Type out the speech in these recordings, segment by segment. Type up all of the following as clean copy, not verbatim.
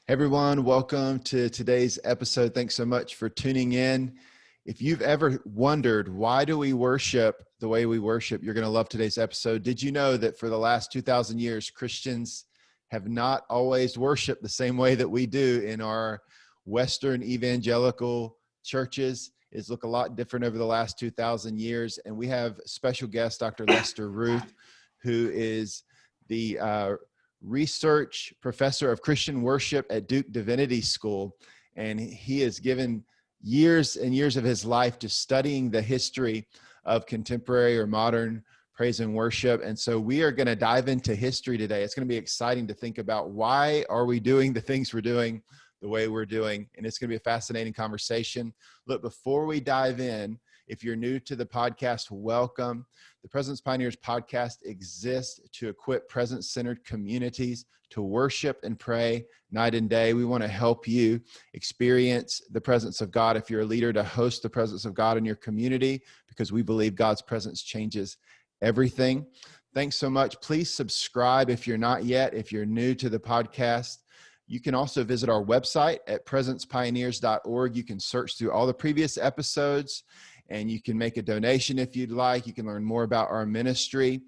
Everyone, welcome to today's episode. Thanks so much for tuning in. If you've ever wondered, why do we worship the way we worship, you're going to love today's episode. Did you know that for the last 2,000 years, Christians have not always worshiped the same way that we do in our Western evangelical churches? It's looked a lot different over the last 2,000 years. And we have special guest, Dr. Lester Ruth, who is the research professor of Christian worship at Duke Divinity School. And he has given years and years of his life to studying the history of contemporary or modern praise and worship. And so we are going to dive into history today. It's going to be exciting to think about why are we doing the things we're doing the way we're doing. And it's going to be a fascinating conversation. Look, before we dive in, if you're new to the podcast, welcome. The Presence Pioneers podcast exists to equip presence-centered communities to worship and pray night and day. We want to help you experience the presence of God. If you're a leader, to host the presence of God in your community, because we believe God's presence changes everything. Thanks so much. Please subscribe if you're not yet. If you're new to the podcast, you can also visit our website at presencepioneers.org. You can search through all the previous episodes, and you can make a donation if you'd like. You can learn more about our ministry.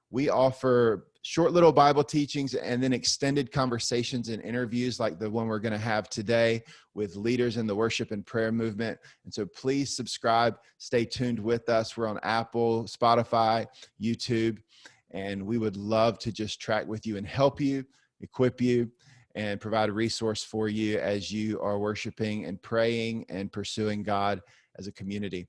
We offer short little Bible teachings and then extended conversations and interviews like the one we're going to have today with leaders in the worship and prayer movement. And so please subscribe, stay tuned with us. We're on Apple, Spotify, YouTube, and we would love to just track with you and help you, equip you, and provide a resource for you as you are worshiping and praying and pursuing God as a community.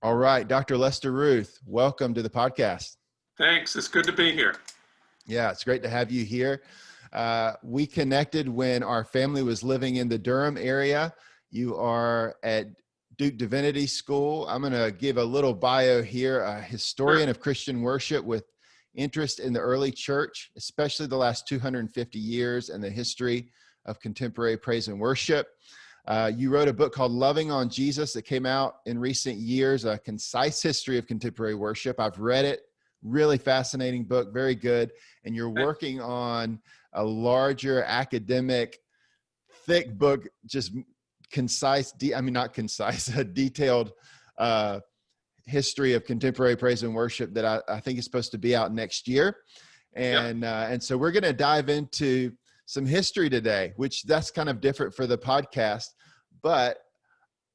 All right, Dr. Lester Ruth, welcome to the podcast. Thanks. It's good to be here. Yeah, it's great to have you here. We connected when our family was living in the Durham area. You are at Duke Divinity School. I'm going to give a little bio here, a historian of Christian worship with interest in the early church, especially the last 250 years and the history of contemporary praise and worship. You wrote a book called Loving on Jesus that came out in recent years, a concise history of contemporary worship. I've read it, really fascinating book, very good. And you're working on a larger academic, thick book, just concise, not concise, a detailed history of contemporary praise and worship that I think is supposed to be out next year. And so we're going to dive into some history today, which that's kind of different for the podcast, but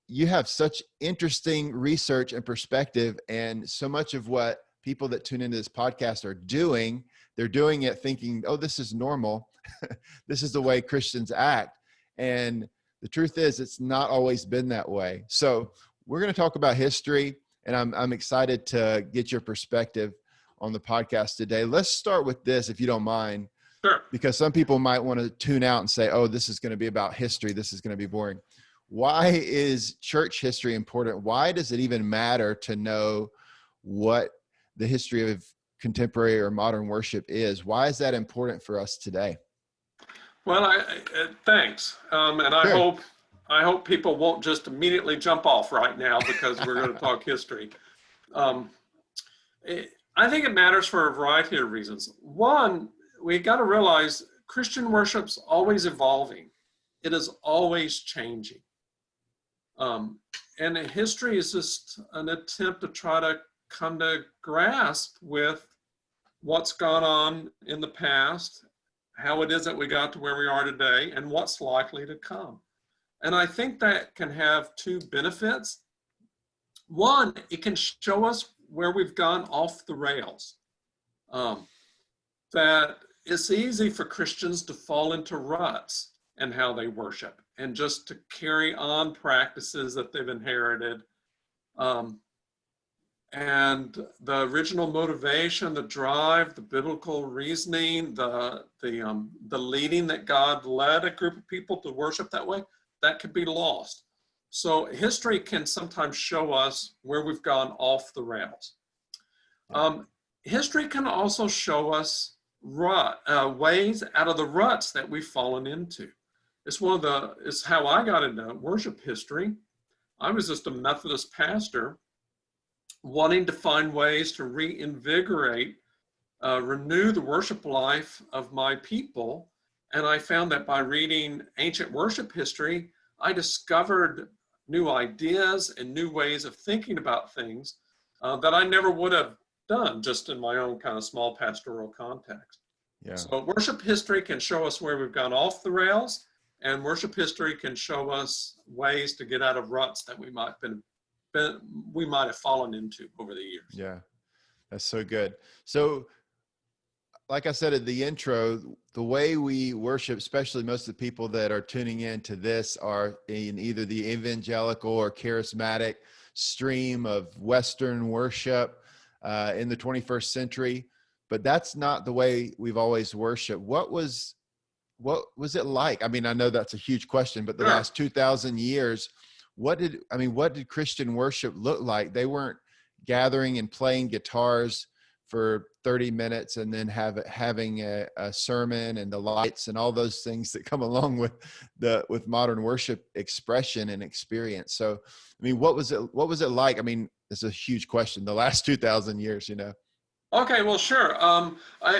you have such interesting research and perspective, and so much of what people that tune into this podcast are doing, they're doing it thinking, oh, this is normal. This is the way Christians act. And the truth is, it's not always been that way. So we're going to talk about history, and I'm excited to get your perspective on the podcast today. Let's start with this, if you don't mind. Sure. Because some people might want to tune out and say, oh, this is going to be about history. This is going to be boring. Why is church history important? Why does it even matter to know what the history of contemporary or modern worship is? Why is that important for us today? Well, thanks. And I Sure. hope people won't just immediately jump off right now because we're going to talk history. I think it matters for a variety of reasons. One, we got to realize Christian worship's always evolving. It is always changing. And history is just an attempt to try to come to grasp with what's gone on in the past, how it is that we got to where we are today, and what's likely to come. And I think that can have two benefits. One, it can show us where we've gone off the rails. That it's easy for Christians to fall into ruts in how they worship and just to carry on practices that they've inherited. And the original motivation, the drive, the biblical reasoning, the leading that God led a group of people to worship that way, that could be lost. So history can sometimes show us where we've gone off the rails. History can also show us ways out of the ruts that we've fallen into. It's how I got into worship history. I was just a Methodist pastor wanting to find ways to reinvigorate, renew the worship life of my people And I found that by reading ancient worship history, I discovered new ideas and new ways of thinking about things that I never would have done just in my own kind of small pastoral context. Yeah. So worship history can show us where we've gone off the rails, and worship history can show us ways to get out of ruts that we might have fallen into over the years. Yeah. That's so good. So, like I said at the intro, the way we worship, especially most of the people that are tuning in to this, are in either the evangelical or charismatic stream of Western worship in the 21st century. But that's not the way we've always worshiped. What was it like? I mean, I know that's a huge question, but the last 2,000 years, what did Christian worship look like? They weren't gathering and playing guitars for 30 minutes and then having a sermon and the lights and all those things that come along with modern worship expression and experience. So, I mean, what was it like? I mean, it's a huge question. The last 2,000 years, Okay, well, sure.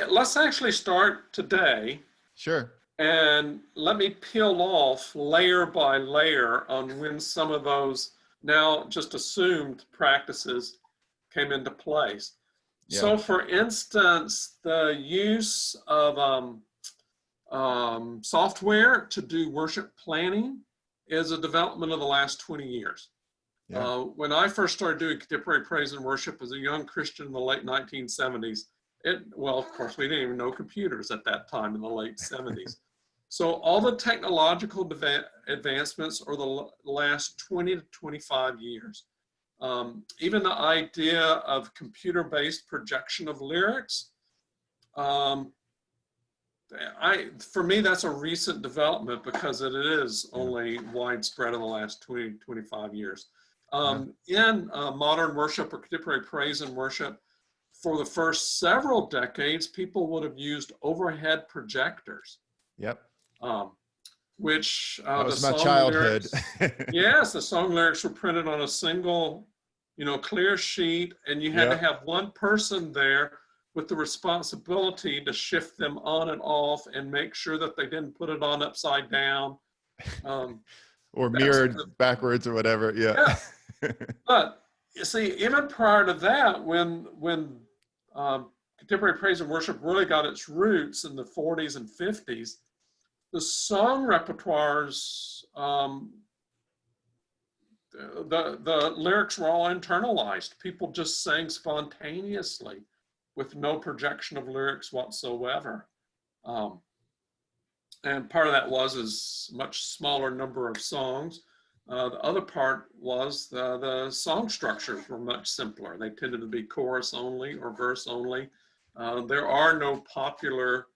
Let's actually start today. Sure. And let me peel off layer by layer on when some of those now just assumed practices came into place. Yeah. So, for instance, the use of software to do worship planning is a development of the last 20 years. Yeah. When I first started doing contemporary praise and worship as a young Christian in the late 1970s, of course, we didn't even know computers at that time in the late 70s. So all the technological advancements are the last 20 to 25 years. Even the idea of computer-based projection of lyrics, for me, that's a recent development because it is only widespread in the last 20, 25 years. In modern worship or contemporary praise and worship, for the first several decades, people would have used overhead projectors. Yep. Which that was my childhood. Yes, the song lyrics were printed on a single, clear sheet, and you had to have one person there with the responsibility to shift them on and off and make sure that they didn't put it on upside down. Or mirrored backwards or whatever. Yeah. But you see, even prior to that, when contemporary praise and worship really got its roots in the 40s and 50s, the song repertoires, the lyrics were all internalized. People just sang spontaneously with no projection of lyrics whatsoever. And part of that is much smaller number of songs. The other part was the song structures were much simpler. They tended to be chorus only or verse only. There are no popular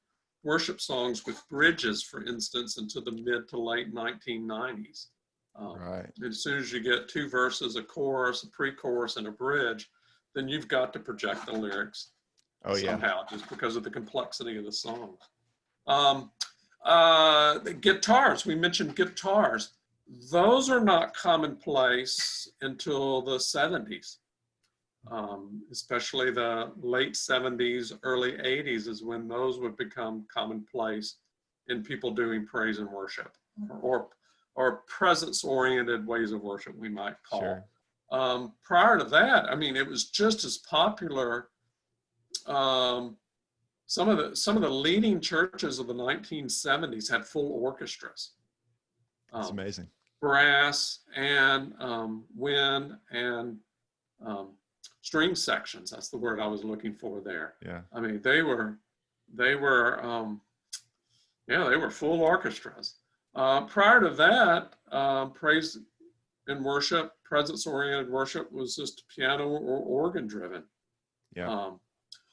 worship songs with bridges, for instance, into the mid to late 1990s. Right. As soon as you get two verses, a chorus, a pre-chorus, and a bridge, then you've got to project the lyrics somehow, just because of the complexity of the songs. The guitars, we mentioned guitars. Those are not commonplace until the 70s. Especially the late 70s, early 80s is when those would become commonplace in people doing praise and worship, or presence-oriented ways of worship, we might call. Sure. Prior to that, I mean, it was just as popular. Some of the leading churches of the 1970s had full orchestras. That's amazing. Brass and wind and string sections. That's the word I was looking for there. Yeah. I mean, they were full orchestras. Prior to that, praise and worship, presence-oriented worship, was just piano or organ-driven. Yeah.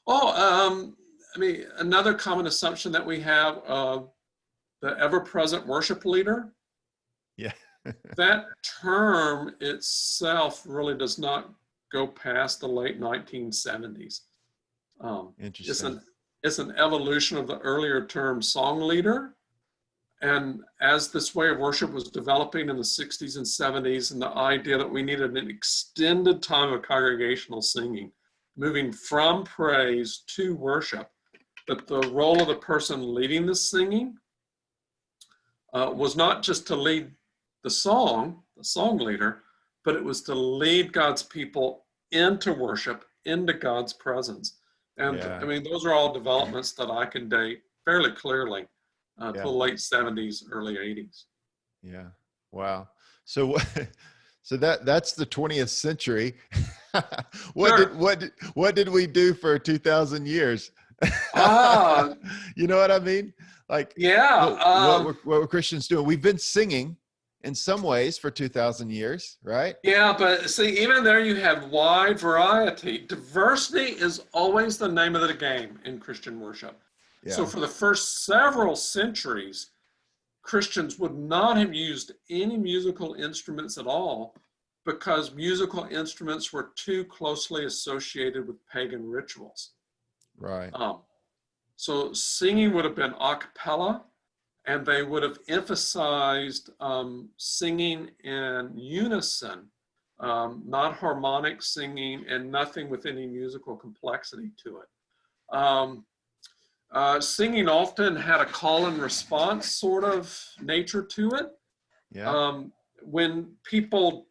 I mean, another common assumption that we have of the ever-present worship leader. Yeah. That term itself really does not go past the late 1970s. Interesting. It's an evolution of the earlier term song leader. And as this way of worship was developing in the 60s and 70s, and the idea that we needed an extended time of congregational singing, moving from praise to worship, but the role of the person leading the singing was not just to lead the song leader, but it was to lead God's people into worship, into God's presence. And Yeah. I mean, those are all developments that I can date fairly clearly to Yeah. the late 70s, early 80s. Yeah. Wow. So so that's the 20th century. Sure. What did we do for 2000 years? Ah, You know what I mean? Like yeah. what were Christians doing? We've been singing in some ways for 2000 years, right? Yeah, but see, even there you have wide variety. Diversity is always the name of the game in Christian worship. So Yeah. for the first several centuries, Christians would not have used any musical instruments at all because musical instruments were too closely associated with pagan rituals. Right. Um, so singing would have been a cappella, and they would have emphasized singing in unison, not harmonic singing, and nothing with any musical complexity to it. Singing often had a call and response sort of nature to it. Yeah. When people,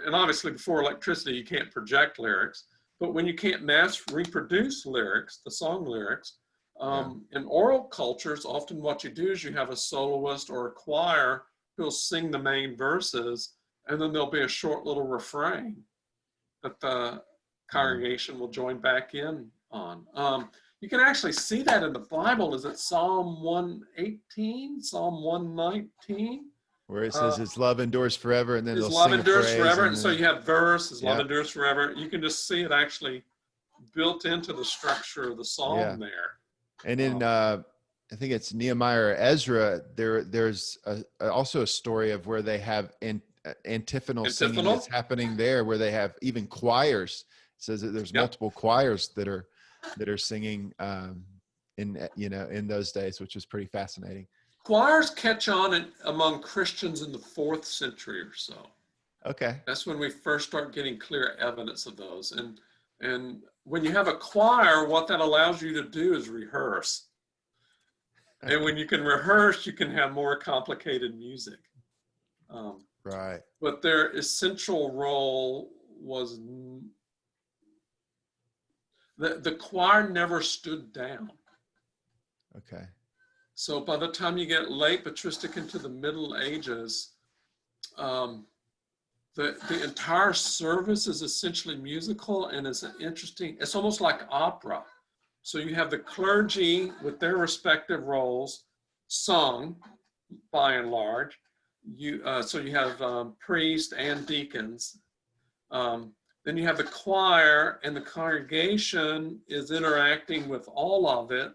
and obviously before electricity, you can't project lyrics, but when you can't mass reproduce lyrics, the song lyrics, Yeah. in oral cultures, often what you do is you have a soloist or a choir who'll sing the main verses, and then there'll be a short little refrain that the Yeah. congregation will join back in on. You can actually see that in the Bible. Is it Psalm 118, Psalm 119? Where it Uh, says his love endures forever, and then his they'll love sing a endures praise, forever. and And so then you have verse, his love yeah. endures forever. You can just see it actually built into the structure of the Yeah. psalm there. And in I think it's Nehemiah or Ezra, there's also a story of where they have antiphonal singing that's Antiphonal? happening there, where they have even choirs. It says that there's Yep. multiple choirs that are singing in those days, which is pretty fascinating. Choirs catch on among Christians in the 4th century or so. Okay. That's when we first start getting clear evidence of those. And when you have a choir, what that allows you to do is rehearse. And when you can rehearse, you can have more complicated music. Right. But their essential role was the choir never stood down. Okay. So by the time you get late patristic into the Middle Ages, the entire service is essentially musical, and it's almost like opera. So you have the clergy with their respective roles sung by and large. So you have priests and deacons. Then you have the choir, and the congregation is interacting with all of it,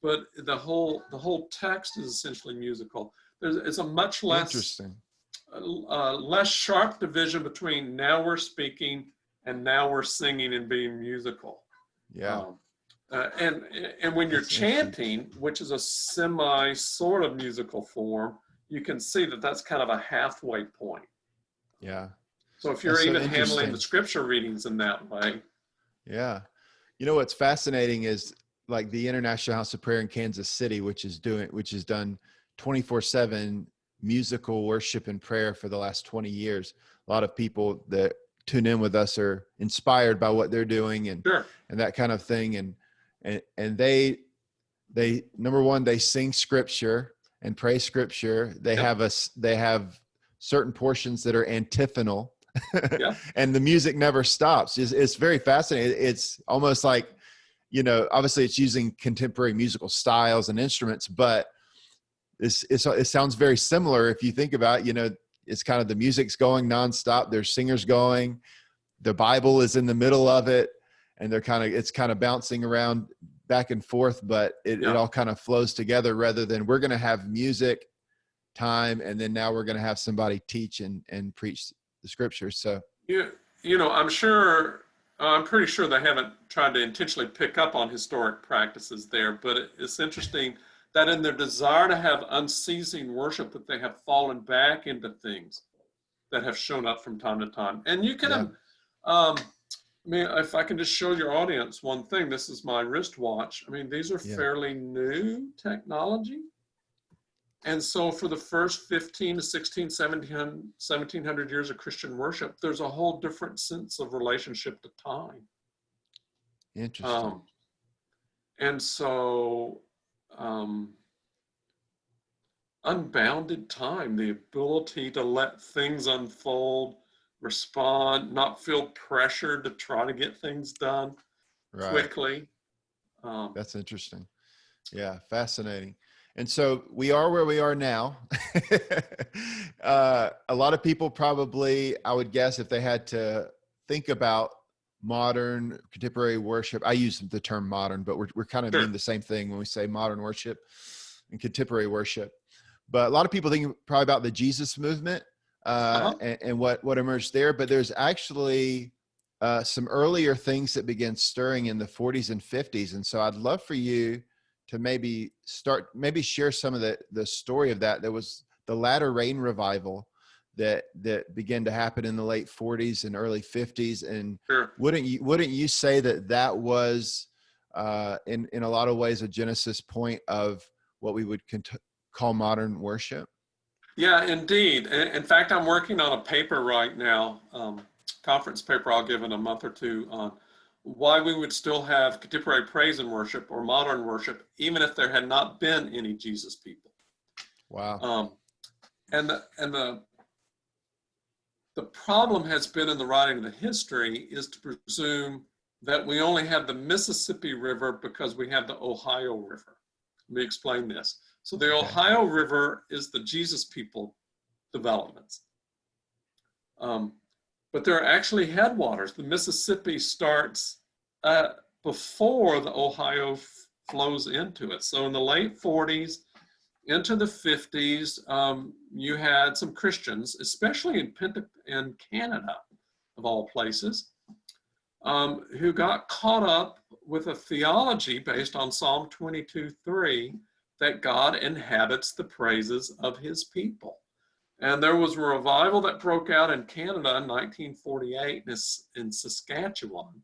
but the whole text is essentially musical. It's a much less Interesting. less sharp division between now we're speaking and now we're singing and being musical. Yeah. And when you're That's chanting, which is a semi sort of musical form, you can see that that's kind of a halfway point. Yeah. So if you're That's so even handling interesting. the scripture readings in that way. Yeah. You know, what's fascinating is like the International House of Prayer in Kansas City, which has done 24/7 musical worship and prayer for the last 20 years. A lot of people that tune in with us are inspired by what they're doing and Sure. and that kind of thing. And they number one, they sing scripture and pray scripture. They Yep. they have certain portions that are antiphonal. Yeah. And the music never stops. It's very fascinating. It's almost like, obviously it's using contemporary musical styles and instruments, but it sounds very similar if you think about, it's kind of the music's going nonstop. There's singers going, the Bible is in the middle of it, and it's kind of bouncing around back and forth, but it all kind of flows together rather than we're going to have music time and then now we're going to have somebody teach and preach the scriptures. So I'm pretty sure they haven't tried to intentionally pick up on historic practices there, but it's interesting that in their desire to have unceasing worship, that they have fallen back into things that have shown up from time to time. And you can, if I can just show your audience one thing, this is my wristwatch. I mean, these are fairly new technology. And so for the first 15 to 16, 1700 years of Christian worship, there's a whole different sense of relationship to time. Interesting. And so unbounded time, the ability to let things unfold, respond, not feel pressure to try to get things done quickly. That's interesting. Yeah, fascinating. And so we are where we are now. A lot of people probably, I would guess, if they had to think about modern contemporary worship, I use the term modern, but we're kind of mean the same thing when we say modern worship and contemporary worship. But a lot of people think probably about the Jesus movement and what emerged there. But there's actually some earlier things that began stirring in the 40s and 50s. And so I'd love for you to maybe share some of the story of that. There was the Latter Rain revival that began to happen in the late 40s and early 50s. And wouldn't you say that was in a lot of ways a genesis point of what we would call modern worship? Yeah, indeed. In fact, I'm working on a paper right now, conference paper I'll give in a month or two, on why we would still have contemporary praise and worship or modern worship, even if there had not been any Jesus people. Wow. And the problem has been in the writing of the history is to presume that we only have the Mississippi River because we have the Ohio River. Let me explain this. So the Ohio River is the Jesus people developments. But there are actually headwaters. The Mississippi starts before the Ohio flows into it. So in the late 40s into the 50s, you had some Christians, especially in Canada, of all places, who got caught up with a theology based on Psalm 22:3 that God inhabits the praises of his people. And there was a revival that broke out in Canada in 1948 in Saskatchewan,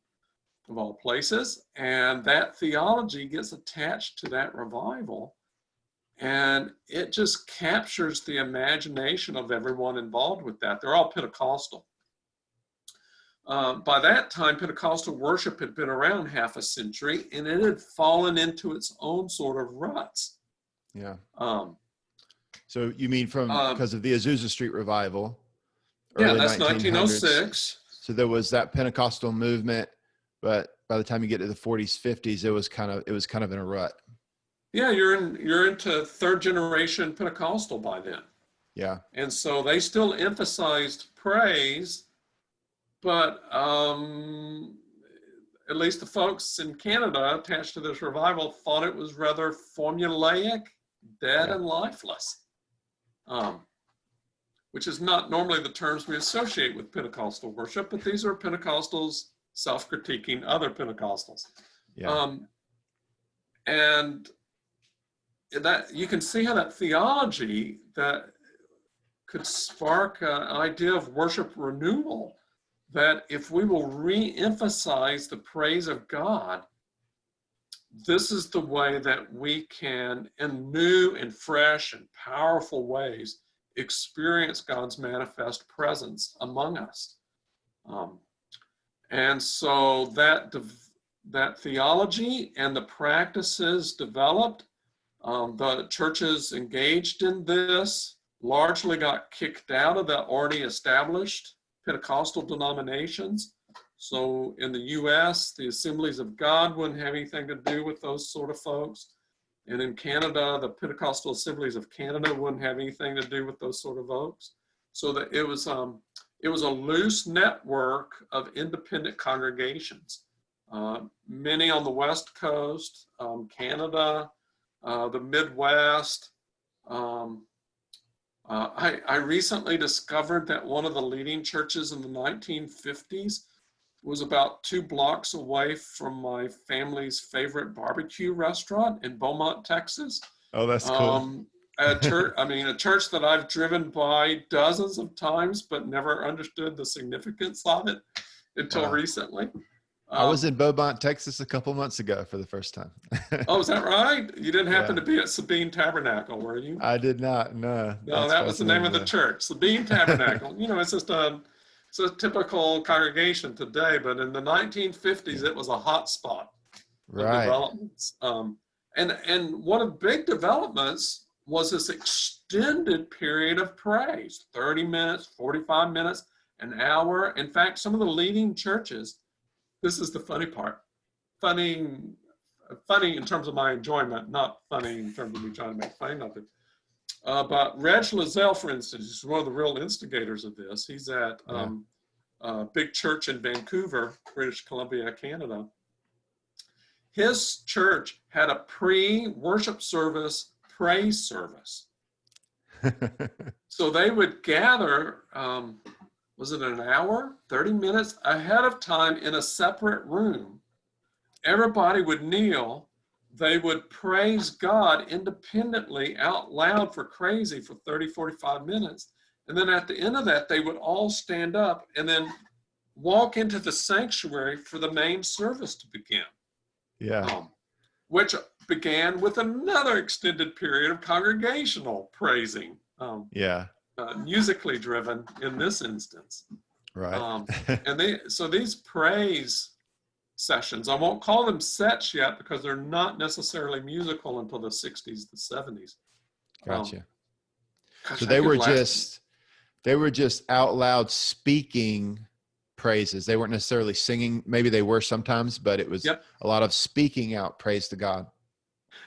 of all places. And that theology gets attached to that revival. And it just captures the imagination of everyone involved with that. They're all Pentecostal. By that time, Pentecostal worship had been around half a century, and it had fallen into its own sort of ruts. Yeah. So you mean because of the Azusa Street revival? Yeah, that's 1906. So there was that Pentecostal movement, but by the time you get to the 40s, 50s, it was kind of in a rut. Yeah, you're into third generation Pentecostal by then. Yeah. And so they still emphasized praise, but at least the folks in Canada attached to this revival thought it was rather formulaic, dead and lifeless, which is not normally the terms we associate with Pentecostal worship, but these are Pentecostals self-critiquing other Pentecostals. Yeah. And that you can see how that theology that could spark an idea of worship renewal, that if we will re-emphasize the praise of God, this is the way that we can, in new and fresh and powerful ways, experience God's manifest presence among us. And so that theology and the practices developed. The churches engaged in this largely got kicked out of the already established Pentecostal denominations. So in the US, the Assemblies of God wouldn't have anything to do with those sort of folks. And in Canada, the Pentecostal Assemblies of Canada wouldn't have anything to do with those sort of folks. So that it was a loose network of independent congregations. Many on the West Coast, Canada, the Midwest. I recently discovered that one of the leading churches in the 1950s was about 2 blocks away from my family's favorite barbecue restaurant in Beaumont, Texas. Oh, that's cool. A church that I've driven by dozens of times, but never understood the significance of it until recently. I was in Beaumont, Texas a couple months ago for the first time. Oh, is that right? You didn't happen Yeah, to be at Sabine Tabernacle, were you? I did not. No, No, that's that was the name fascinating of the church, Sabine Tabernacle. You know, it's a typical congregation today, but in the 1950s, Yeah, it was a hot spot of right. developments. And one of the big developments was this extended period of praise, 30 minutes, 45 minutes, an hour. In fact, some of the leading churches, this is the funny part, funny, funny in terms of my enjoyment, not funny in terms of me trying to make fun of it. But Reg Lizelle, for instance, is one of the real instigators of this. He's at Yeah. a big church in Vancouver, British Columbia, Canada. His church had a pre-worship service praise service. So they would gather, was it an hour, 30 minutes ahead of time in a separate room. Everybody would kneel. They would praise God independently out loud for crazy for 30, 45 minutes. And then at the end of that, they would all stand up and then walk into the sanctuary for the main service to begin. Yeah. Which began with another extended period of congregational praising, Yeah. musically driven in this instance. Right. So these praise sessions, I won't call them sets yet because they're not necessarily musical until the 60s, the 70s. Gotcha. Gosh, So I could last. they were just out loud speaking praises. They weren't necessarily singing. Maybe they were sometimes, but it was Yep. a lot of speaking out praise to God.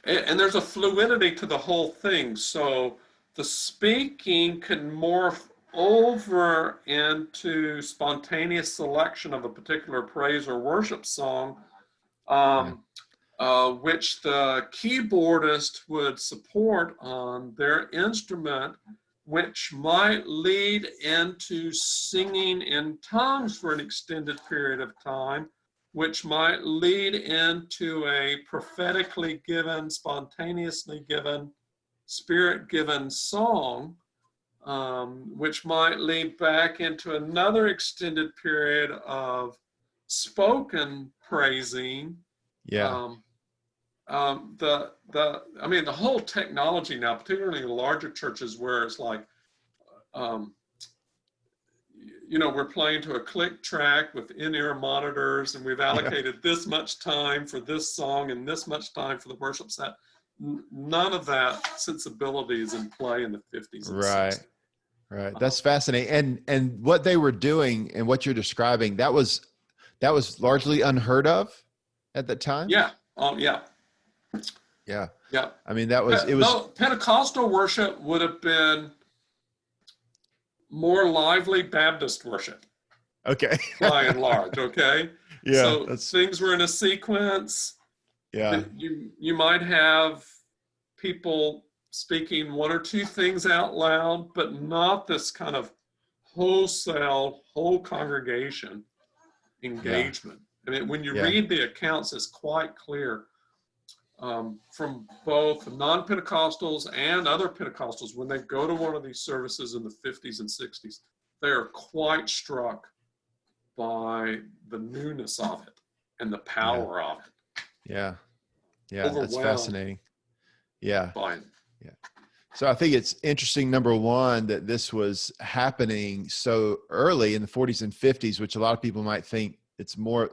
And there's a fluidity to the whole thing. So the speaking can morph over into spontaneous selection of a particular praise or worship song, Yeah. which the keyboardist would support on their instrument, which might lead into singing in tongues for an extended period of time, which might lead into a prophetically given, spontaneously given, spirit-given song, which might lead back into another extended period of spoken praising. Yeah. The whole technology now, particularly in larger churches where it's like, we're playing to a click track with in-ear monitors, and we've allocated this much time for this song and this much time for the worship set. None of that sensibility is in play in the 50s and 60s. Right. That's fascinating. And what they were doing and what you're describing, that was largely unheard of at that time. Yeah. Yeah. Yeah. I mean, it was Pentecostal worship would have been more lively Baptist worship. Okay. By and large, okay? Yeah. So things were in a sequence. Yeah. You might have people speaking one or two things out loud, but not this kind of whole congregation engagement. Yeah. I mean, when you read the accounts, it's quite clear from both non-Pentecostals and other Pentecostals, when they go to one of these services in the 50s and 60s, they are quite struck by the newness of it and the power of it. Yeah. Yeah. That's fascinating. Yeah. By it. Yeah. So I think it's interesting, number one, that this was happening so early in the 40s and 50s, which a lot of people might think it's more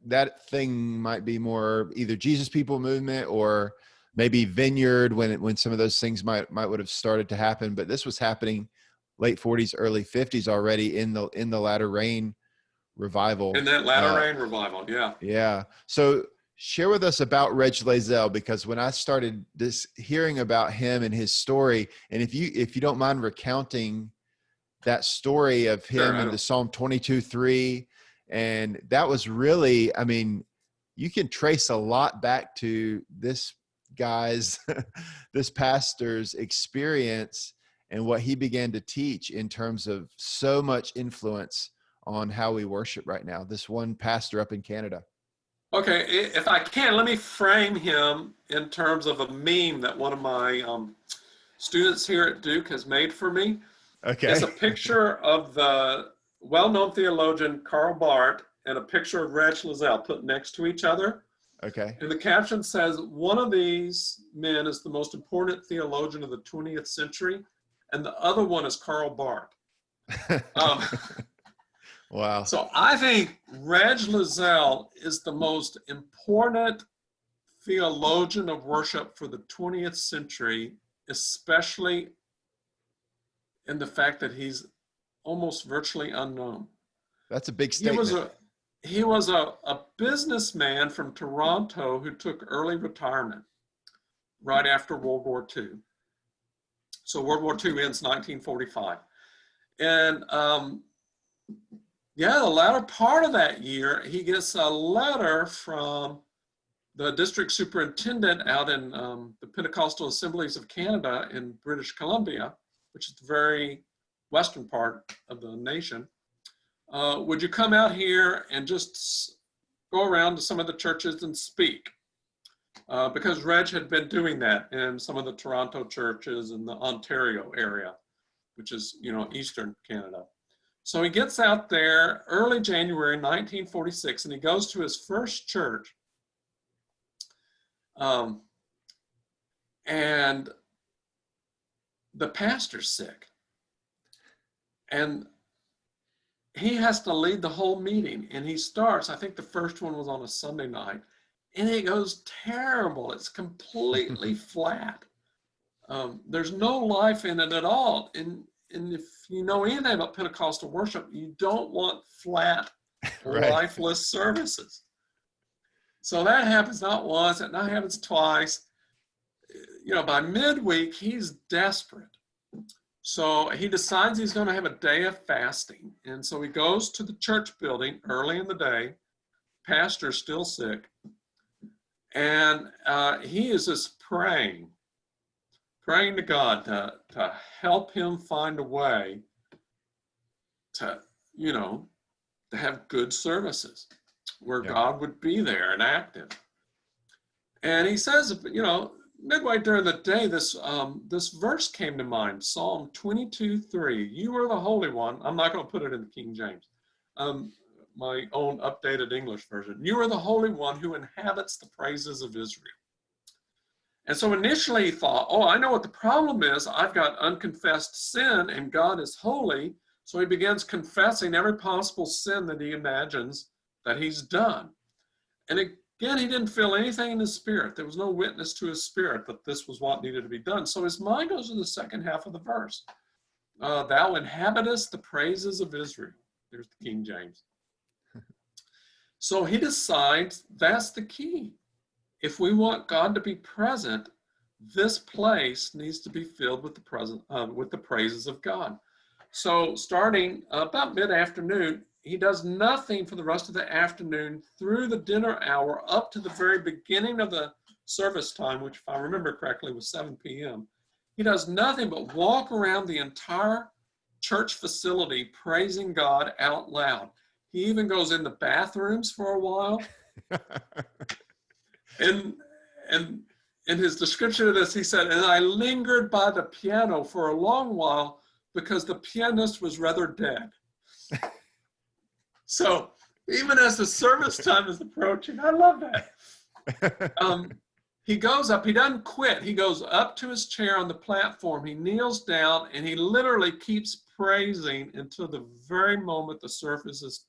that thing might be more either Jesus People movement or maybe Vineyard when some of those things might would have started to happen. But this was happening late 40s, early 50s already in the Latter Rain revival. In that Latter Rain revival, yeah. Yeah. So share with us about Reg Lizelle, because when I started hearing about him and his story, and if you don't mind recounting that story of him in the Psalm 22:3, and that was really, I mean, you can trace a lot back to this pastor's experience and what he began to teach in terms of so much influence on how we worship right now. This one pastor up in Canada. Okay, if I can, let me frame him in terms of a meme that one of my students here at Duke has made for me. Okay. It's a picture of the well-known theologian Karl Barth and a picture of Reg Lizelle put next to each other. Okay. And the caption says, one of these men is the most important theologian of the 20th century, and the other one is Karl Barth. Um, Wow. so I think Reg Lizelle is the most important theologian of worship for the 20th century, especially in the fact that he's almost virtually unknown. That's a big He was statement. a businessman from Toronto who took early retirement right after World War II. So World War II ends 1945. And the latter part of that year, he gets a letter from the district superintendent out in the Pentecostal Assemblies of Canada in British Columbia, which is the very western part of the nation. Would you come out here and just go around to some of the churches and speak? Because Reg had been doing that in some of the Toronto churches in the Ontario area, which is, eastern Canada. So he gets out there early January 1946, and he goes to his first church. And the pastor's sick. And he has to lead the whole meeting. And he starts, I think the first one was on a Sunday night, and it goes terrible. It's completely flat. There's no life in it at all. And if you know anything about Pentecostal worship, you don't want flat, Right. lifeless services. So that happens not once, it not happens twice. By midweek, he's desperate. So he decides he's going to have a day of fasting. And so he goes to the church building early in the day. Pastor's still sick. And he is just praying to God to help him find a way to have good services where God would be there and active. And he says, midway during the day, this verse came to mind, Psalm 22:3. You are the Holy One. I'm not going to put it in the King James, my own updated English version. You are the Holy One who inhabits the praises of Israel. And so initially he thought, I know what the problem is. I've got unconfessed sin and God is holy. So he begins confessing every possible sin that he imagines that he's done. And again, he didn't feel anything in his spirit. There was no witness to his spirit that this was what needed to be done. So his mind goes to the second half of the verse. Thou inhabitest the praises of Israel. There's the King James. So he decides that's the key. If we want God to be present, this place needs to be filled with the praises of God. So starting about mid-afternoon, he does nothing for the rest of the afternoon through the dinner hour up to the very beginning of the service time, which, if I remember correctly, was 7 p.m. He does nothing but walk around the entire church facility praising God out loud. He even goes in the bathrooms for a while. And in his description of this, he said, and I lingered by the piano for a long while because the pianist was rather dead. So even as the service time is approaching, I love that. He goes up, he doesn't quit. He goes up to his chair on the platform. He kneels down and he literally keeps praising until the very moment the service is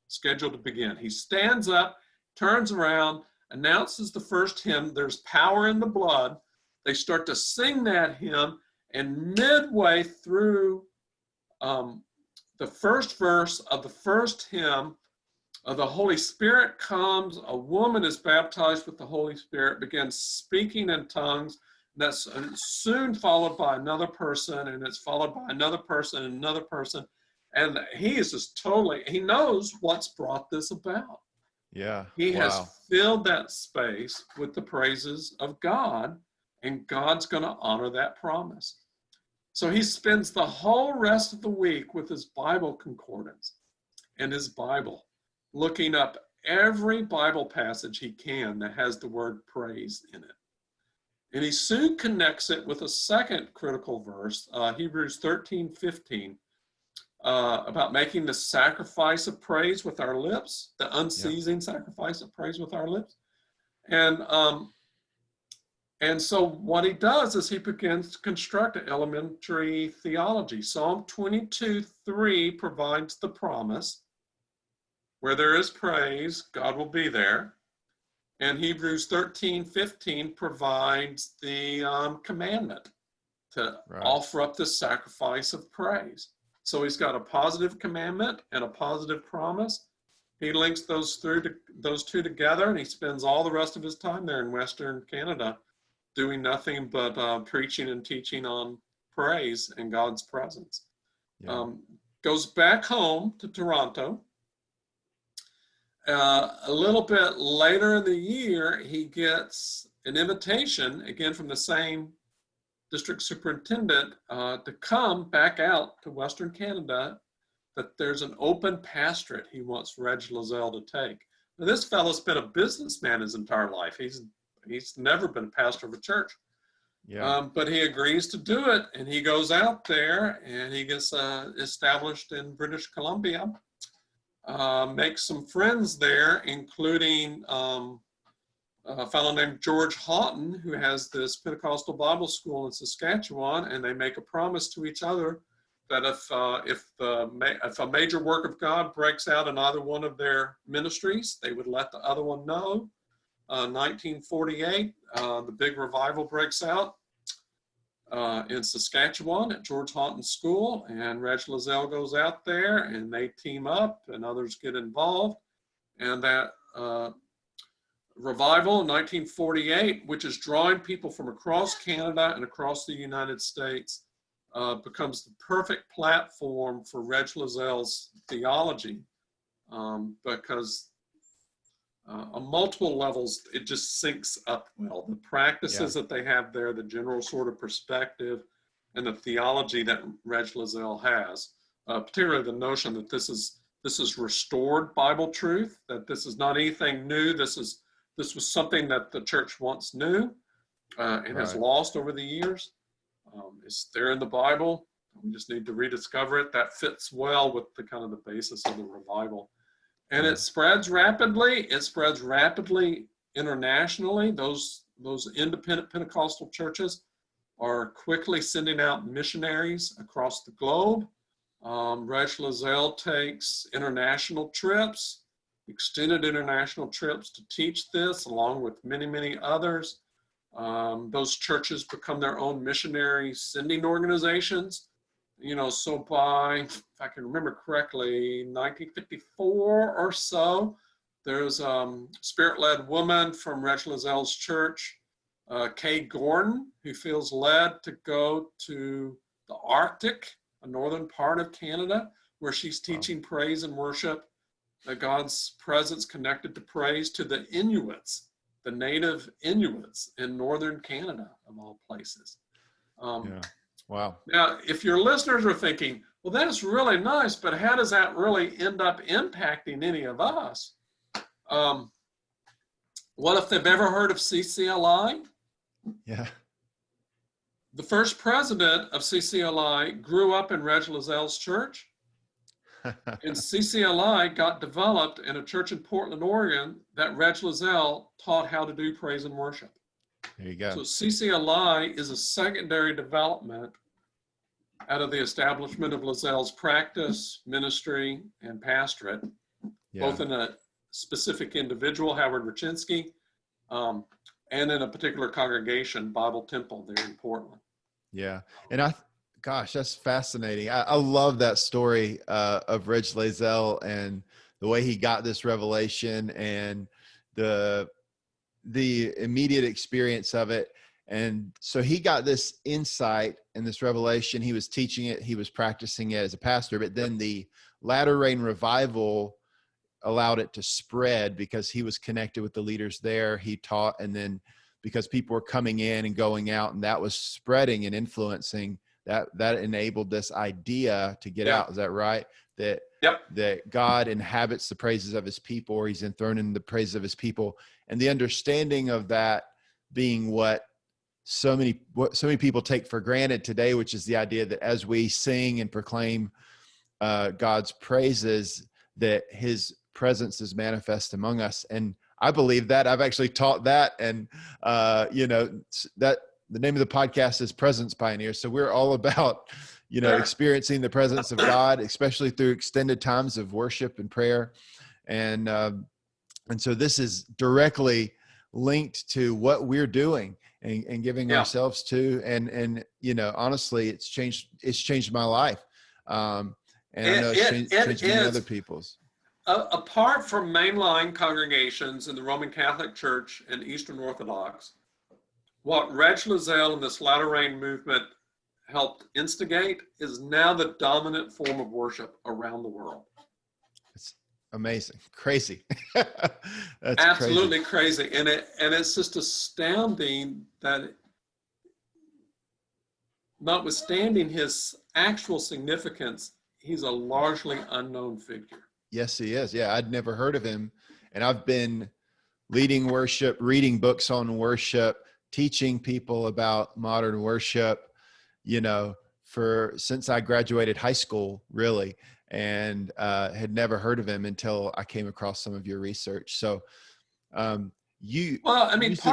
scheduled to begin. He stands up, turns around, announces the first hymn, There's Power in the Blood. They start to sing that hymn, and midway through the first verse of the first hymn, the Holy Spirit comes, a woman is baptized with the Holy Spirit, begins speaking in tongues. That's soon followed by another person, and it's followed by another person and another person. And he is just he knows what's brought this about. Yeah. He has filled that space with the praises of God, and God's going to honor that promise. So he spends the whole rest of the week with his Bible concordance and his Bible, looking up every Bible passage he can that has the word praise in it. And he soon connects it with a second critical verse, Hebrews 13:15, about making the sacrifice of praise with our lips, the Yeah. unceasing sacrifice of praise with our lips. And so what he does is he begins to construct an elementary theology. Psalm 22:3 provides the promise: where there is praise, God will be there. And Hebrews 13:15 provides the commandment to Right. offer up the sacrifice of praise. So he's got a positive commandment and a positive promise. He links those two together, and he spends all the rest of his time there in Western Canada doing nothing but preaching and teaching on praise and God's presence. Yeah. Goes back home to Toronto. A little bit later in the year, he gets an invitation, again from the same district superintendent, to come back out to Western Canada, that there's an open pastorate he wants Reg Lozelle to take. Now, this fellow's been a businessman his entire life. He's never been a pastor of a church. Yeah. But he agrees to do it, and he goes out there and he gets established in British Columbia, makes some friends there, including a fellow named George Houghton, who has this Pentecostal Bible school in Saskatchewan, and they make a promise to each other that if a major work of God breaks out in either one of their ministries, they would let the other one know. 1948, the big revival breaks out in Saskatchewan at George Houghton School, and Reg Lozelle goes out there, and they team up, and others get involved, and that revival in 1948, which is drawing people from across Canada and across the United States, becomes the perfect platform for Reg Lozelle's theology, because on multiple levels, it just syncs up well. The practices that they have there, the general sort of perspective, and the theology that Reg Lozelle has, particularly the notion that this is restored Bible truth, that this is not anything new. This was something that the church once knew and has lost over the years. It's there in the Bible. We just need to rediscover it. That fits well with the kind of the basis of the revival. And it spreads rapidly. It spreads rapidly internationally. Those independent Pentecostal churches are quickly sending out missionaries across the globe. Reg Lozelle takes international trips, extended international trips to teach this, along with many, many others. Those churches become their own missionary sending organizations. So by, if I can remember correctly, 1954 or so, there's a spirit-led woman from Reg Lozelle's church, Kay Gordon, who feels led to go to the Arctic, a northern part of Canada, where she's teaching praise and worship, God's presence connected to praise, to the Inuits, the native Inuits in northern Canada, of all places. Wow. Now, if your listeners are thinking, well, that's really nice, but how does that really end up impacting any of us? What if they've ever heard of CCLI? Yeah. The first president of CCLI grew up in Reg Lozelle's church. And CCLI got developed in a church in Portland, Oregon, that Reg Lozelle taught how to do praise and worship. There you go. So CCLI is a secondary development out of the establishment of Lozelle's practice, ministry, and pastorate, both in a specific individual, Howard Rachinsky, and in a particular congregation, Bible Temple, there in Portland. Yeah. And gosh, that's fascinating. I love that story of Reg Lozelle and the way he got this revelation and the immediate experience of it. And so he got this insight and this revelation. He was teaching it. He was practicing it as a pastor, but then the latter rain revival allowed it to spread because he was connected with the leaders there. He taught, and then because people were coming in and going out, and that was spreading and influencing, that enabled this idea to get out. Is that right? That God inhabits the praises of his people, or he's enthroned in the praises of his people. And the understanding of that being what so many people take for granted today, which is the idea that as we sing and proclaim God's praises, that his presence is manifest among us. And I believe that. I've actually taught that. And, that the name of the podcast is Presence Pioneers. So we're all about, experiencing the presence of God, especially through extended times of worship and prayer. And so this is directly linked to what we're doing and giving ourselves to. And, honestly, it's changed my life. And I know it's changed many other people's. Apart from mainline congregations in the Roman Catholic Church and Eastern Orthodox, what Reg Lozelle and this latter rain movement helped instigate is now the dominant form of worship around the world. It's amazing, crazy. That's absolutely crazy. And it's just astounding that, notwithstanding his actual significance, he's a largely unknown figure. Yes, he is. Yeah, I'd never heard of him. And I've been leading worship, reading books on worship, teaching people about modern worship, since I graduated high school, really, and had never heard of him until I came across some of your research. So part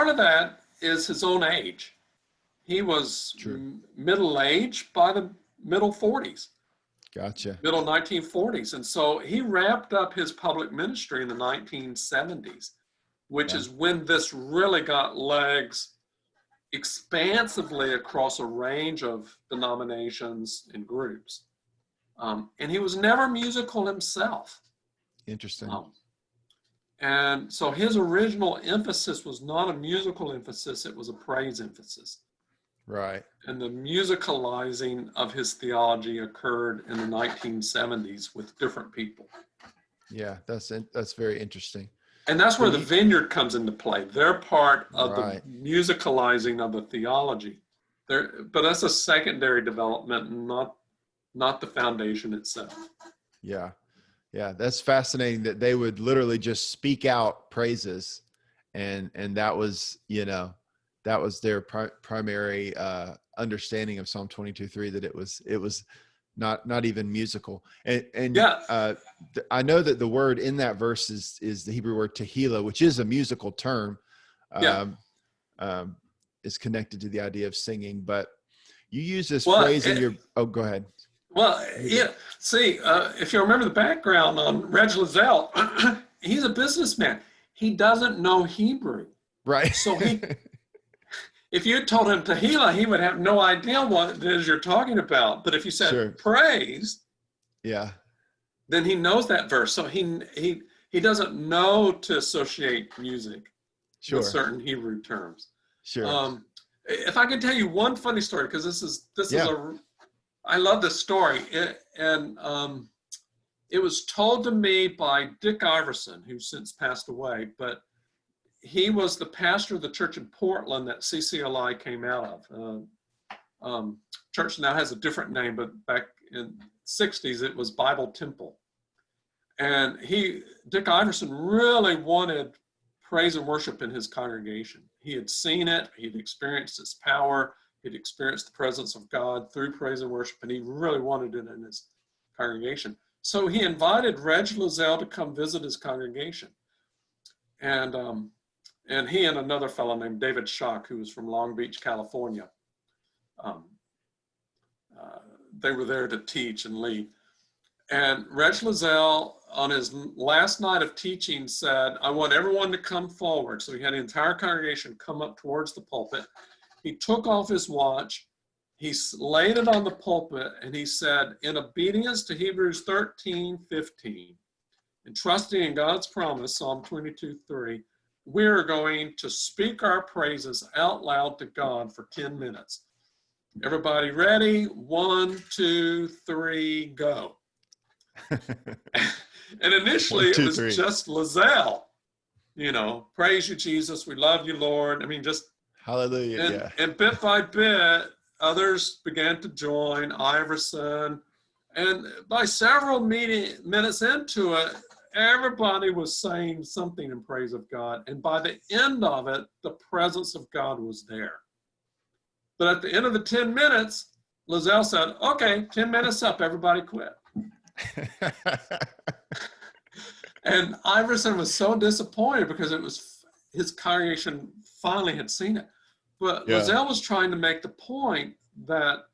of that is his own age. He was middle-aged by the middle 40s. Gotcha. Middle 1940s. And so he wrapped up his public ministry in the 1970s, which is when this really got legs expansively across a range of denominations and groups. And he was never musical himself. Interesting. And so his original emphasis was not a musical emphasis, it was a praise emphasis. Right. And the musicalizing of his theology occurred in the 1970s with different people. Yeah, that's very interesting. And that's where the Vineyard comes into play. They're part of the musicalizing of the theology. But that's a secondary development, not the foundation itself. Yeah. Yeah, that's fascinating that they would literally just speak out praises, and that was, that was their primary understanding of Psalm 22:3, that it was not even musical. And I know that the word in that verse is the Hebrew word tehillah, which is a musical term, is connected to the idea of singing. But you use this phrase in your. Oh, go ahead. Well, yeah. See, if you remember the background on Reg Lozelle, he's a businessman. He doesn't know Hebrew, right? So if you told him tehillah, he would have no idea what it is you're talking about. But if you said praise, then he knows that verse. So he doesn't know to associate music with certain Hebrew terms. Sure. If I could tell you one funny story, because this is I love this story, it was told to me by Dick Iverson, who's since passed away, but he was the pastor of the church in Portland that CCLI came out of. Church now has a different name, but back in the 60s, it was Bible Temple. And Dick Iverson really wanted praise and worship in his congregation. He had seen it, he'd experienced its power, he'd experienced the presence of God through praise and worship, and he really wanted it in his congregation. So he invited Reg Lozelle to come visit his congregation. And he and another fellow named David Schock, who was from Long Beach, California, they were there to teach and lead. And Reg Lozelle, on his last night of teaching, said, I want everyone to come forward. So he had the entire congregation come up towards the pulpit. He took off his watch, he laid it on the pulpit, and he said, in obedience to Hebrews 13:15, and trusting in God's promise, Psalm 22:3, we're going to speak our praises out loud to God for 10 minutes. Everybody ready? 1, 2, 3, go. And initially 1, 2, it was 3. Just Lozelle, praise you, Jesus. We love you, Lord. I mean, just hallelujah. And bit by bit, others began to join, Iverson. And by several minutes into it, everybody was saying something in praise of God. And by the end of it, the presence of God was there. But at the end of the 10 minutes, Lozelle said, okay, 10 minutes up, everybody quit. And Iverson was so disappointed because it was his congregation finally had seen it. But Yeah. Loisel was trying to make the point that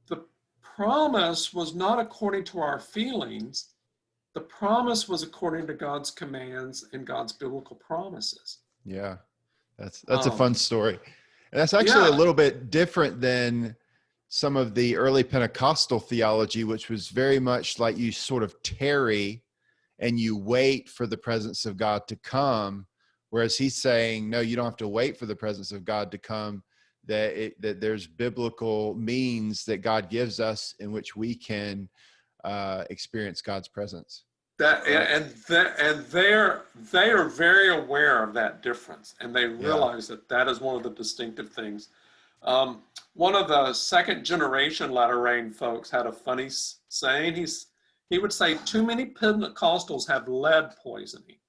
the promise was not according to our feelings. The promise was according to God's commands and God's biblical promises. Yeah. That's a fun story. And that's actually a Yeah, little bit different than some of the early Pentecostal theology, which was very much like you sort of tarry and you wait for the presence of God to come. Whereas he's saying, no, you don't have to wait for the presence of God to come, that there's biblical means that God gives us in which we can experience God's presence. that Right. and they are very aware of that difference, and they Yeah. realize that that is one of the distinctive things. One of the second generation latter rain folks had a funny saying. He would say, too many Pentecostals have lead poisoning.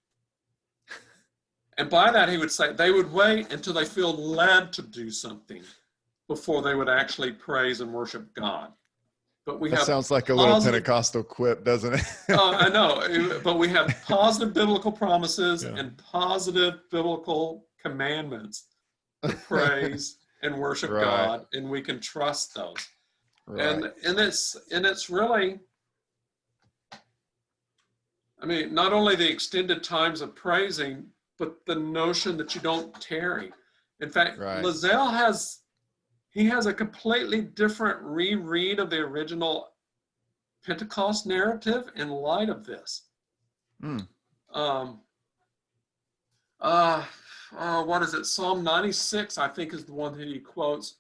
And by that, he would say they would wait until they feel led to do something before they would actually praise and worship God. But we That have sounds like a little positive, Pentecostal quip, doesn't it? I know, but we have positive biblical promises Yeah. and positive biblical commandments to praise and worship Right. God, and we can trust those. Right. And it's really, I mean, not only the extended times of praising, but the notion that you don't tarry. In fact, Right. Loisel has a completely different reread of the original Pentecost narrative in light of this. Mm. What is it? Psalm 96, I think, is the one that he quotes,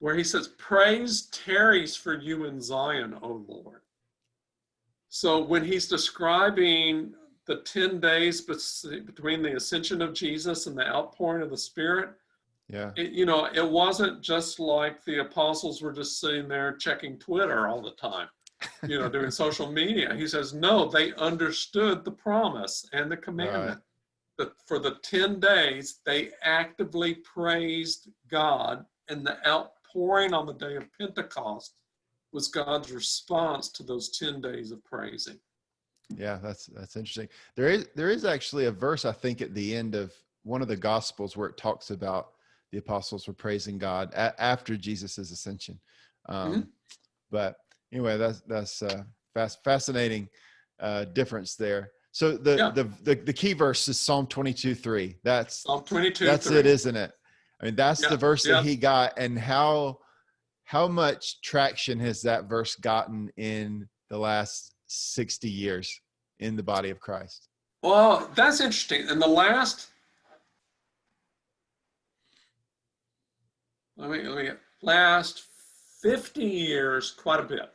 where he says, praise tarries for you in Zion, O Lord. So when he's describing the 10 days between the ascension of Jesus and the outpouring of the Spirit, Yeah. it wasn't just like the apostles were just sitting there checking Twitter all the time, doing social media. He says, no, they understood the promise and the commandment. Right. That for the 10 days, they actively praised God, and the outpouring on the day of Pentecost was God's response to those 10 days of praising. Yeah, that's interesting. There is actually a verse, I think, at the end of one of the Gospels where it talks about the apostles were praising God after Jesus's ascension. Mm-hmm. But anyway, that's fascinating difference there. So Yeah. the key verse is Psalm 22:3. Psalm 22:3. That's it, isn't it? I mean, that's the verse that Yeah. he got, and how much traction has that verse gotten in the last 60 years in the body of Christ? Well, that's interesting. In the last, last 50 years, quite a bit.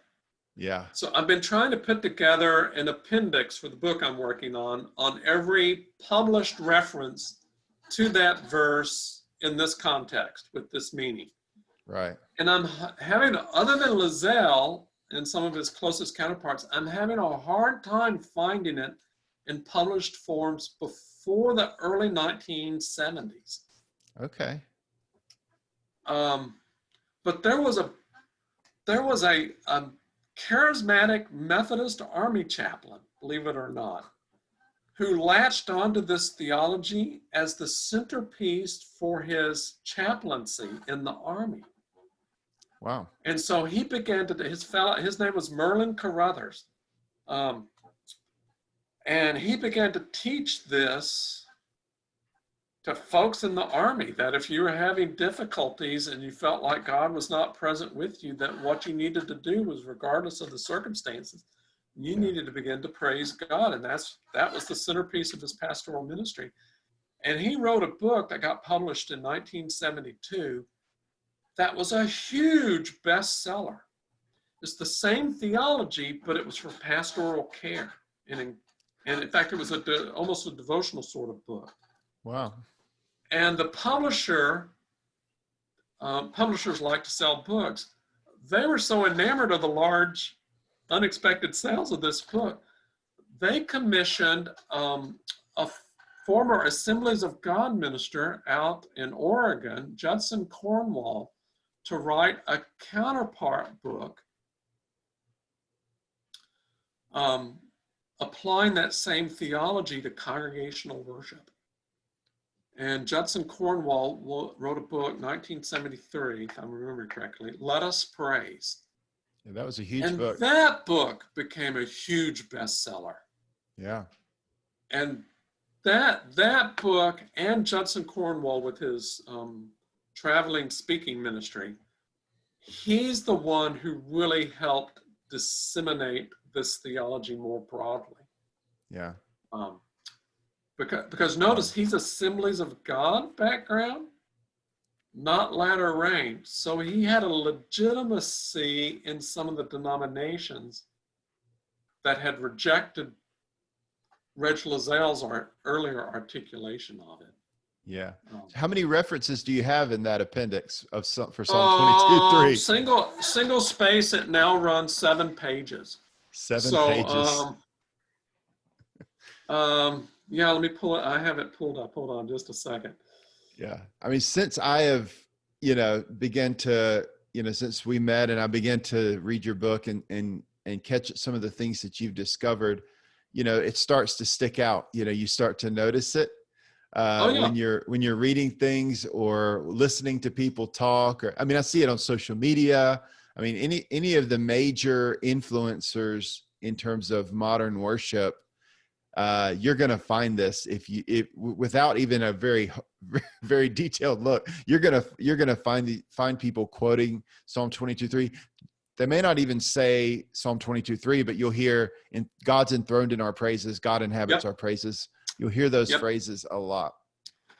Yeah. So I've been trying to put together an appendix for the book I'm working on every published reference to that verse in this context with this meaning. Right. And I'm having, other than Loisel and some of his closest counterparts, I'm having a hard time finding it in published forms before the early 1970s. Okay. But there was a charismatic Methodist Army chaplain, believe it or not, who latched onto this theology as the centerpiece for his chaplaincy in the Army. Wow. And so he began to, his name was Merlin Carruthers. And he began to teach this to folks in the Army, that if you were having difficulties and you felt like God was not present with you, that what you needed to do was, regardless of the circumstances, you needed to begin to praise God. And that was the centerpiece of his pastoral ministry. And he wrote a book that got published in 1972 that was a huge bestseller. It's the same theology, but it was for pastoral care. And in fact, it was almost a devotional sort of book. Wow. And the publishers like to sell books. They were so enamored of the large, unexpected sales of this book, they commissioned a former Assemblies of God minister out in Oregon, Judson Cornwall, to write a counterpart book um, applying that same theology to congregational worship. And Judson Cornwall wrote a book, 1973, if I remember correctly, Let Us Praise. Yeah, that was a huge And book. that book became a huge bestseller. Yeah. And that book and Judson Cornwall with his traveling speaking ministry, he's the one who really helped disseminate this theology more broadly. Yeah. Because notice he's Assemblies of God background, not latter rain. So he had a legitimacy in some of the denominations that had rejected Reg Lazelle's earlier articulation of it. Yeah. How many references do you have in that appendix of for Psalm 22:3? Single space. It now runs 7 pages. 7 pages. Yeah. Let me pull it. I have it pulled up. Hold on, just a second. Yeah. I mean, since I have, began to, since we met and I began to read your book and catch some of the things that you've discovered, it starts to stick out. You start to notice it. When you're reading things or listening to people talk, or I see it on social media. I mean, any of the major influencers in terms of modern worship, you're going to find this if without even a very, very detailed look, you're going to find people quoting Psalm 22:3. They may not even say Psalm 22:3, but you'll hear God's enthroned in our praises. God inhabits our praises. You'll hear those phrases a lot.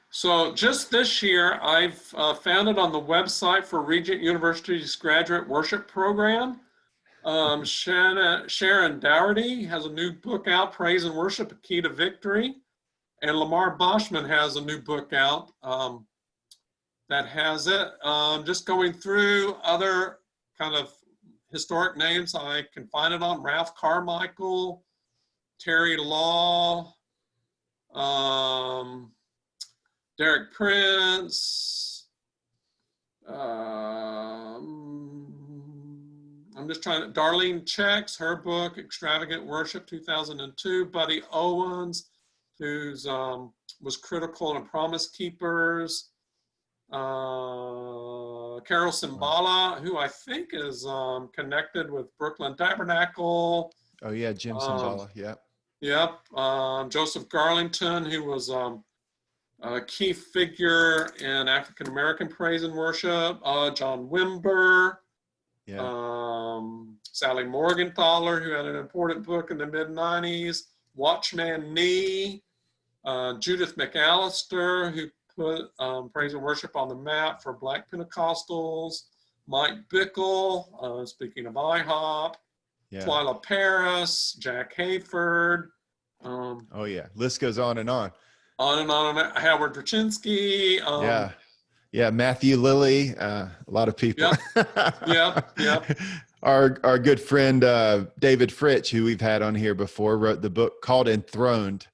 So just this year, I've found it on the website for Regent University's graduate worship program. Sharon Dougherty has a new book out, Praise and Worship, A Key to Victory. And Lamar Boschman has a new book out that has it. Just going through other kind of historic names I can find it on: Ralph Carmichael, Terry Law, Derek Prince. I'm just trying to, Darlene Checks, her book, Extravagant Worship, 2002. Buddy Owens, who's was critical in Promise Keepers. Carol Cimbala, who I think is connected with Brooklyn Tabernacle. Oh yeah, Jim Cimbala, yeah. Yep. Joseph Garlington, who was a key figure in African American praise and worship. John Wimber. Yeah. Sally Morgenthaler, who had an important book in the mid-90s. Watchman Nee. Judith McAllister, who put praise and worship on the map for Black Pentecostals. Mike Bickle, speaking of IHOP. Yeah. Twyla Paris, Jack Hayford. Oh yeah, list goes on and on. On and on. Howard Brzezinski. Yeah, Matthew Lilly, a lot of people. Yep. Our good friend David Fritch, who we've had on here before, wrote the book called Enthroned,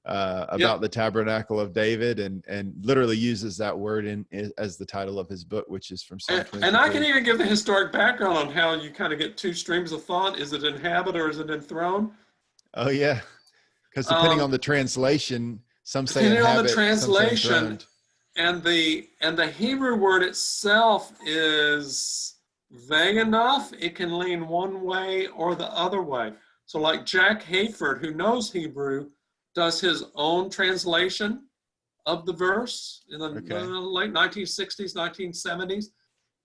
about the Tabernacle of David, and literally uses that word as the title of his book, which is from Psalm 23. And I can even give the historic background on how you kind of get two streams of thought. Is it inhabit or is it enthroned? Oh yeah, because depending on the translation, some say depending inhabit, on the translation, and the Hebrew word itself is vague enough. It can lean one way or the other way. So like Jack Hayford, who knows Hebrew, does his own translation of the verse in the late 1960s, 1970s.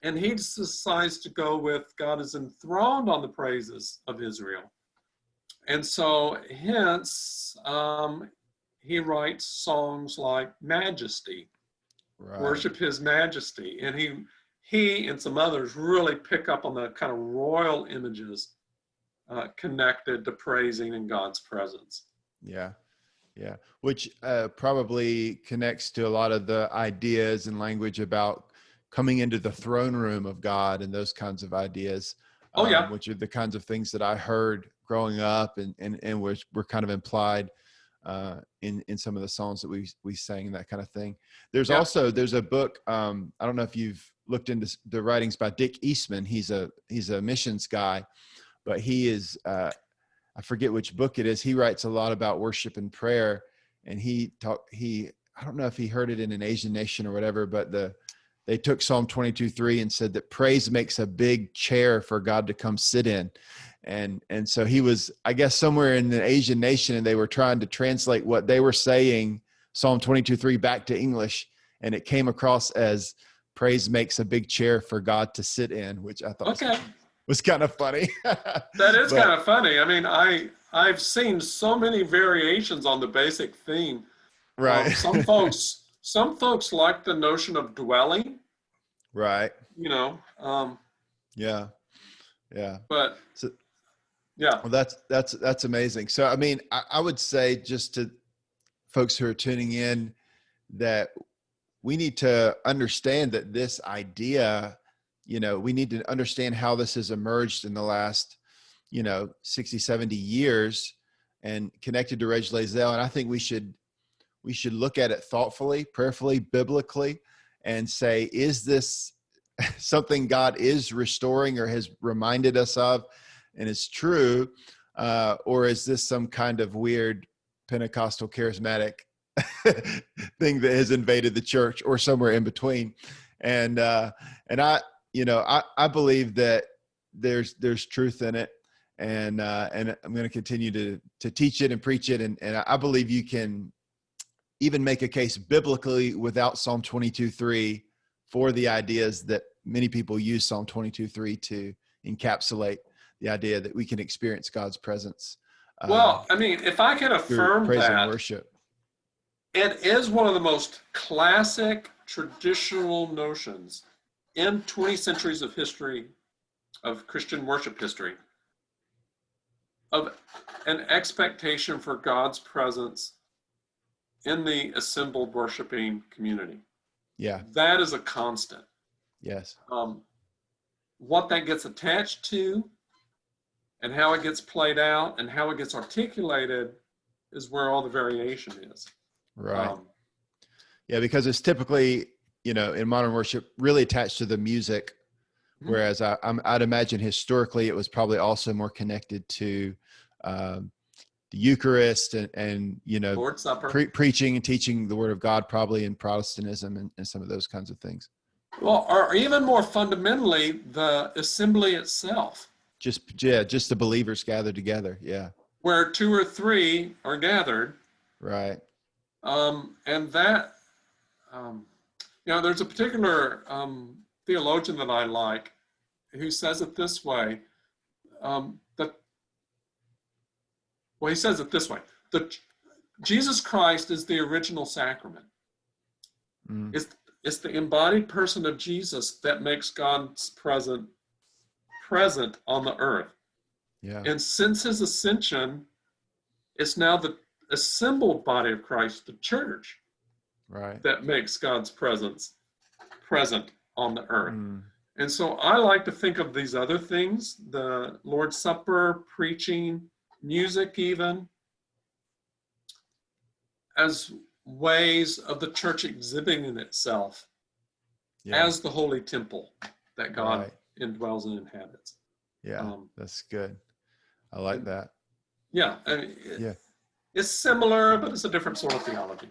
And he decides to go with God is enthroned on the praises of Israel. And so hence, he writes songs like Majesty, Worship His Majesty. And he and some others really pick up on the kind of royal images connected to praising in God's presence. Yeah. Which probably connects to a lot of the ideas and language about coming into the throne room of God and those kinds of ideas. Which are the kinds of things that I heard growing up and which were kind of implied in some of the songs that we sang, that kind of thing. There's a book. I don't know if you've looked into the writings by Dick Eastman. He's a missions guy, but he is, I I forget which book it is. He writes a lot about worship and prayer, and I don't know if he heard it in an Asian nation or whatever, but they took Psalm 22:3 and said that praise makes a big chair for God to come sit in. And so he was, I guess, somewhere in the Asian nation, and they were trying to translate what they were saying, Psalm 22:3, back to English. And it came across as praise makes a big chair for God to sit in, which I thought was kind of funny. That is kind of funny. I mean, I've seen so many variations on the basic theme. Right. Some folks like the notion of dwelling. Right. Yeah. Yeah. But so, yeah. Well, that's amazing. So, I mean, I would say, just to folks who are tuning in, that we need to understand that this idea, we need to understand how this has emerged in the last, 60, 70 years and connected to Reg Lazell. And I think we should look at it thoughtfully, prayerfully, biblically, and say, is this something God is restoring or has reminded us of and is true? Or is this some kind of weird Pentecostal charismatic thing that has invaded the church, or somewhere in between? And I believe that there's truth in it. And I'm going to continue to teach it and preach it. And I believe you can even make a case biblically without Psalm 22:3 for the ideas that many people use Psalm 22:3 to encapsulate the idea that we can experience God's presence. Well, I mean, if I can affirm praise that, and worship. It is one of the most classic traditional notions in 20 centuries of history, of Christian worship history, of an expectation for God's presence in the assembled worshiping community. Yeah. That is a constant. Yes. What that gets attached to and how it gets played out and how it gets articulated is where all the variation is. Right. Yeah, because it's typically, in modern worship, really attached to the music, whereas I'd imagine historically it was probably also more connected to the Eucharist and Lord's Supper. Preaching and teaching the Word of God, probably in Protestantism and some of those kinds of things. Well, or even more fundamentally, the assembly itself. Just the believers gathered together. Yeah. Where 2 or 3 are gathered. Right. And that, there's a particular theologian that I like who says it this way, he says it this way, that Jesus Christ is the original sacrament. It's the embodied person of Jesus that makes God's present on the earth. Yeah. And since his ascension, it's now the assembled body of Christ, the church, right, that makes God's presence present on the earth. And so I like to think of these other things, the Lord's Supper, preaching, music even, as ways of the church exhibiting itself as the holy temple that God indwells and inhabits. Yeah, that's good. I like that. Yeah, I mean, it's similar, but it's a different sort of theology.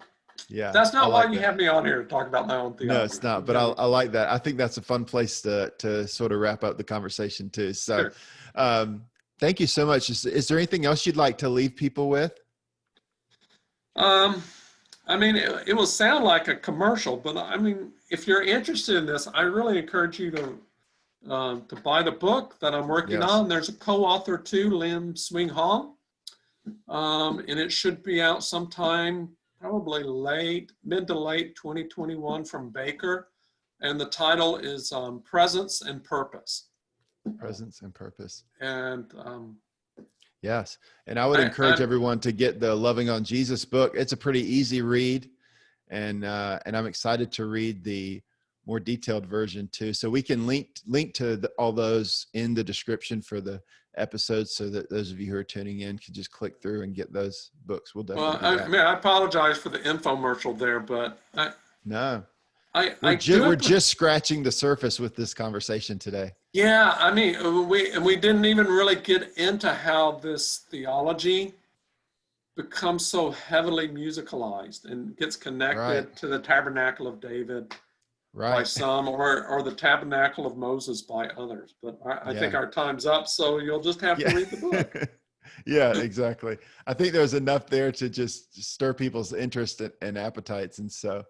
Yeah, that's not why you have me on here to talk about my own theology. No, it's not. But I like that. I think that's a fun place to sort of wrap up the conversation too. So, thank you so much. Is there anything else you'd like to leave people with? I mean, it will sound like a commercial, but I mean, if you're interested in this, I really encourage you to buy the book that I'm working on. There's a co-author too, Lim Swing Hong, and it should be out sometime, probably mid to late 2021 from Baker, and the title is Presence and Purpose. Presence and Purpose. And yes. And I would encourage everyone to get the Loving on Jesus book. It's a pretty easy read. And I'm excited to read the more detailed version too. So we can link to all those in the description for the episodes, so that those of you who are tuning in can just click through and get those books. We'll definitely do that. I apologize for the infomercial there, but we're just scratching the surface with this conversation today. Yeah, I mean, we didn't even really get into how this theology becomes so heavily musicalized and gets Right. connected to the Tabernacle of David by Right. some, or the Tabernacle of Moses by others. But I think Yeah. our time's up, so you'll just have to Yeah. read the book. Yeah, exactly. I think there's enough there to just stir people's interest and appetites. And so,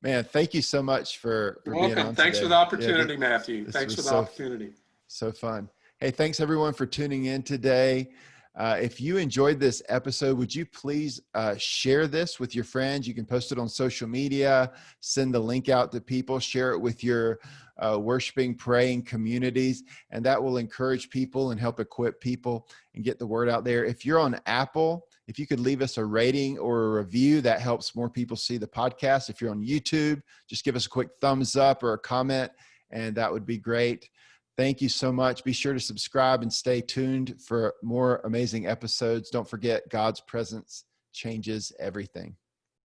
man, thank you so much You're for being welcome. on Thanks for today. the Yeah, opportunity, Matthew. this Thanks was for the opportunity. so fun. Hey, thanks everyone for tuning in today. If you enjoyed this episode, would you please share this with your friends? You can post it on social media, send the link out to people, share it with your worshiping, praying communities, and that will encourage people and help equip people and get the word out there. If you're on Apple, if you could leave us a rating or a review, that helps more people see the podcast. If you're on YouTube, just give us a quick thumbs up or a comment, and that would be great. Thank you so much. Be sure to subscribe and stay tuned for more amazing episodes. Don't forget, God's presence changes everything.